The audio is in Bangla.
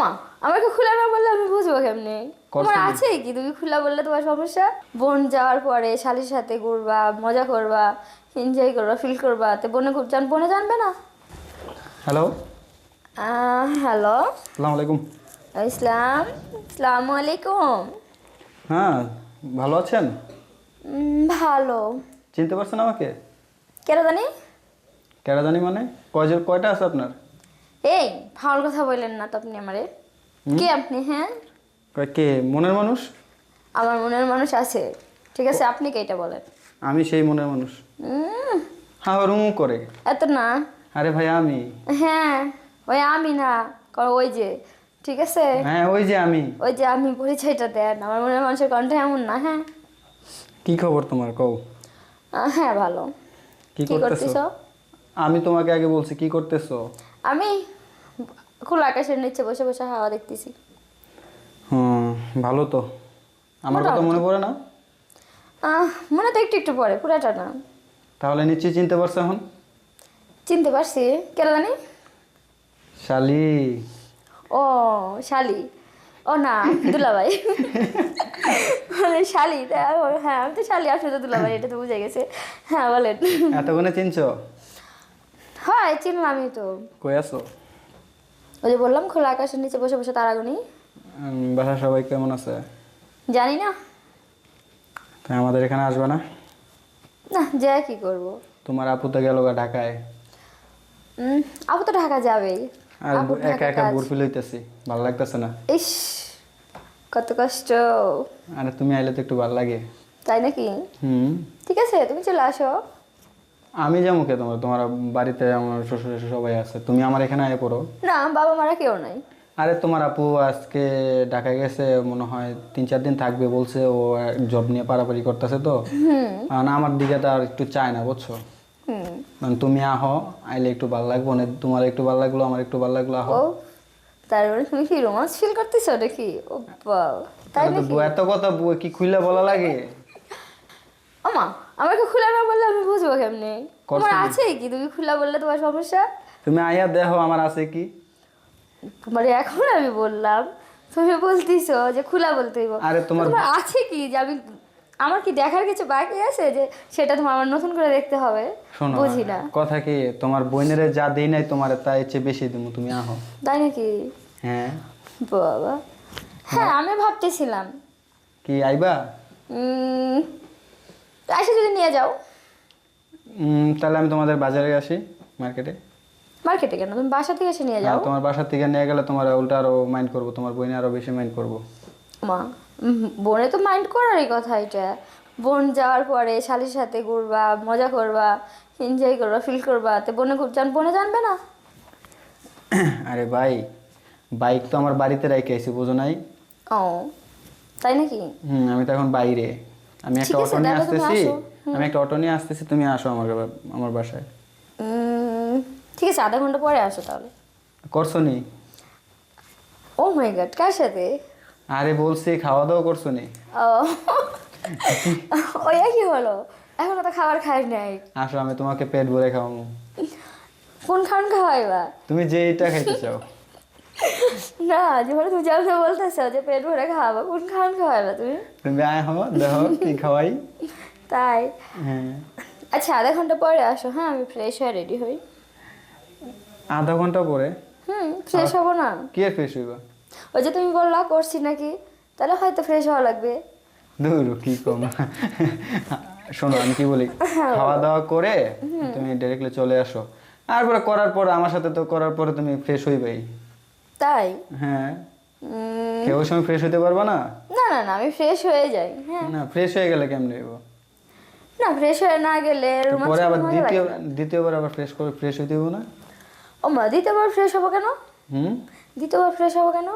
আমা আমাকে খোলা না বললে আমি বুঝবো কেমনে? কষ্ট তোমার নেই। আছে কি? তুমি খোলা বললে তোমার সমস্যা? বোন যাওয়ার পরে শালির সাথে ঘুরবা, মজা করবা, এনজয় করবা, ফিল করবা, তো বনে জানবে না? হ্যালো, হ্যালো, আসসালামু আলাইকুম। আসসালামু আলাইকুম। হ্যাঁ, ভালো আছেন? ভালো। চিনতে পারছেন আমাকে? কেন জানি? কেডা জানি মানে কয়টা আছে আপনার? এই ফাউল কথা বললেন না তো আপনি আমারে। কে আপনি? হ্যাঁ, কে মনের মানুষ? আমার মনের মানুষ আছে, ঠিক আছে, আপনি কে এটা বলেন। আমি সেই মনের মানুষ। উম, হ্যাঁ, রুমু করে। এত না। আরে ভাই আমি। হ্যাঁ, ওই আমি না, ওই যে, ঠিক আছে, হ্যাঁ, ওই যে আমি। ওই যে আমি, পরিচয়টা দেন। আমার মনের মানুষের কণ্ঠ এমন না। হ্যাঁ, কি খবর তোমার কও? হ্যাঁ ভালো। কি কি করতেছো? করতেছ? আমি তোমাকে আগে বলছি কি করতেছো। আমি খোলা আকাশের নিচে বসে বসে হাওয়া দেখতেছি। হুম, ভালো তো। আমার কথা মনে পড়ে না? মনে তো একটু একটু পড়ে, পুরাটা না। তাহলে নিশ্চয়ই চিনতে পারছো এখন? চিনতে পারছি, কেন জানি? শালি। ও শালি, ও না, দুলাভাই। মানে শালি, হ্যাঁ আমি তো শালি, আসলে তো দুলাভাই, এটা তো বুঝে গেছে। হ্যাঁ বলেন। এতক্ষণে চিনছো? হয় চিনলামই তো। কই আছো? ওই যে বললাম খোলা আকাশের নিচে বসে বসে তারাগুনি। বাসার সবাই কেমন আছে? জানি না। তাই আমাদের এখানে আসবে না? না, যা কি করব। তোমার আপু তো গেল ঢাকায়। আপু তো ঢাকা যাবেই। আর আপুর একা ঢাকা একা কাজ। বোর ফিল হইতেছি, ভালো লাগতেছে না। ইস, কত কষ্ট। আরে তুমি আইলে তো একটু ভালো লাগে। তাই নাকি? হুম। ঠিক আছে, তুমি চলে আসো। আমি যাবো কে? তোমার বাড়িতে আমার শ্বশুর শাশুড়ি সবাই আছে, তুমি আমার এখানে আয় পড়ো। না, বাবা মারা কেউ নাই। আরে তোমার আপু আজকে ঢাকায় গেছে, মনে হয় 3-4 দিন থাকবে বলছে। ও জব নিয়ে পারাপারি করতেছে তো। আর আমার দিকে তো আর একটু চায় না, বুঝছো? হুম। মানে তুমি আহো, আইলে একটু ভালো লাগবো না? তোমার একটু ভালো লাগলো, আমার একটু ভালো লাগলো, আহো। ও, তার মানে তুমি কি রোমান্স ফিল করতেছো নাকি? ও বাবা, তাই তাহলে তো নাকি? এত কথা কি খুইলা বলা লাগে? আমা আমাকে খোলা না বললে আমি বুঝবো কেমনে? তোমার করছো আছে কি? তুমি খোলা বললে তোমার সমস্যা? তুমি আইয়া দেখো আমার আছে কি। তোমার এখন আমি বললাম, তুমি বলতেছো যে খোলা বলতে হইব। আরে তো তোমার তোমার আছে কি যে আমি, আমার কি দেখার কিছু বাকি আছে যে সেটা তোমার আমার নতুন করে দেখতে হবে? শোনো, বুঝি না। কথা কি, তোমার বোনেরে যা দেই নাই তোমার তার চেয়ে বেশি দেবো, তুমি আহো। তাই নাকি? হ্যাঁ। বাবা, হ্যাঁ আমি ভাবতেছিলাম কি আইবা? উম, এসে যদি নিয়ে যাও। তাহলে আমি তোমাদের বাজারে আসি, মার্কেটে। মার্কেটে কেন? তুমি বাসা থেকে এসে নিয়ে যাও। তোমার বাসা থেকে নিয়ে গেলে তোমার উল্টা আরো মাইন্ড করবো, তোমার বোনে আরো বেশি মাইন্ড করবো। মা, বোনে তো মাইন্ড করারই কথা এটা। বোন যাওয়ার পরে শালির সাথে ঘুরবা, মজা করবা, এনজয় করবা, ফিল করবা, তো বনে জানবে না? আরে ভাই, বাইক তো আমার বাড়িতে রেখে আইছি, বুঝো নাই? ও, তাই নাকি? আমি তো এখন বাইরে। আমি একটা ঠিক আছে, অটো নিয়ে তাহলে তুমি আসতেছি। আসো। আমি একটা অটো নিয়ে আসতেছি, তুমি আসো আমার বাসায়। ঠিক আছে, আধা ঘন্টা পরে আসো তাহলে। করছো নি? ও মাই গড, কার সাথে? আরে বলছি খাওয়া দাওয়া করছো নি? ও, ওই কি হলো? এখনো তো খাবার খাই নাই। আসো, আমি তোমাকে পেট ভরে খাওয়াবো। কোন খান খাওয়াইবা? তুমি যেইটা খাইতে চাও। না, যেভাবে তুমি যেভাবে বলতেছো যে পেট ভরে খাওয়াবা, কোন খান খাওয়াইবা তুমি? তুমি আয় হো, দেখো কি খাওয়াই। তাই? হ্যাঁ। আচ্ছা, আধা ঘন্টা পরে আসো। হ্যাঁ, আমি ফ্রেশ হয়ে রেডি হই। আধা ঘন্টা পরে? ফ্রেশ হবো না? কি ফ্রেশ হইবা? ওই যে তুমি বললা করছি নাকি, তাহলে হয়তো ফ্রেশ হওয়া লাগবে। দূর কি কম। শোনো আমি কি বলি, খাওয়া দাওয়া করে তুমি ডাইরেক্টলি চলে আসো। আর পরে করার পরে আমার সাথে তো করার পরে তুমি ফ্রেশ হইবেই। তাই? হ্যাঁ। উম, কেউ সময় ফ্রেশ হইতে পারবা না? না না না, আমি ফ্রেশ হয়ে যাই। হ্যাঁ, না, ফ্রেশ হয়ে গেলে কেমনে হইব? না ফ্রেশ হয়ে না গেলে তো রোমান্স পরে আবার করতে মজা লাগে না। দ্বিতীয়বার আবার ফ্রেশ হইতে হইব না? ও মা, দ্বিতীয়বার ফ্রেশ হবো কেন? হুম। দ্বিতীয়বার ফ্রেশ হবো কেন?